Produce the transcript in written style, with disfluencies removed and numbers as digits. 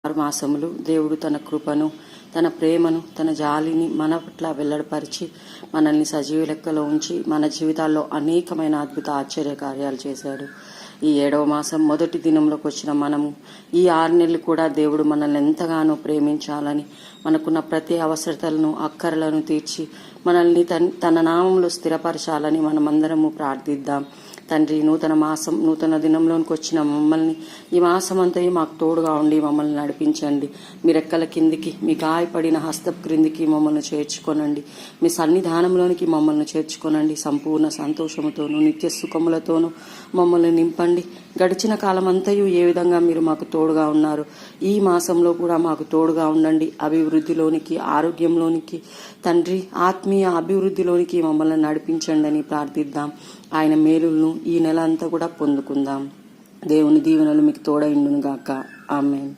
6 మాసములు దేవుడు తన కృపను, తన ప్రేమను, తన జాలిని మన పట్ల వెల్లడిపరిచి మనల్ని సజీవ లెక్కలో ఉంచి మన జీవితాల్లో అనేకమైన అద్భుత ఆశ్చర్య కార్యాలు చేశాడు. ఈ 7వ మాసం మొదటి దినంలోకి వచ్చిన మనము ఈ 6 నెలలు కూడా దేవుడు మనల్ని ఎంతగానో ప్రేమించాలని, మనకున్న ప్రతి అవసరతలను, అక్కరలను తీర్చి మనల్ని తన నామంలో స్థిరపరచాలని మనమందరము ప్రార్థిద్దాం. తండ్రి, నూతన మాసం, నూతన దినంలోనికి వచ్చిన మమ్మల్ని ఈ మాసం అంతయు మాకు తోడుగా ఉండి మమ్మల్ని నడిపించండి. మీ రెక్కల కిందికి, మీ గాయపడిన హస్తపు క్రిందికి మమ్మల్ని చేర్చుకొనండి. మీ సన్నిధానంలోనికి మమ్మల్ని చేర్చుకొనండి. సంపూర్ణ సంతోషముతోనూ నిత్య సుఖములతోనూ మమ్మల్ని నింపండి. గడిచిన కాలం అంతయు ఏ విధంగా మీరు మాకు తోడుగా ఉన్నారు, ఈ మాసంలో కూడా మాకు తోడుగా ఉండండి. అభివృద్ధిలోనికి, ఆరోగ్యంలోనికి, తండ్రి ఆత్మీయ అభివృద్ధిలోనికి మమ్మల్ని నడిపించండి అని ప్రార్థిద్దాం. ఆయన మేలులను ఈ నెల అంతా కూడా పొందుకుందాం. దేవుని దీవెనలు మీకు తోడైండును గాక. ఆమేన్.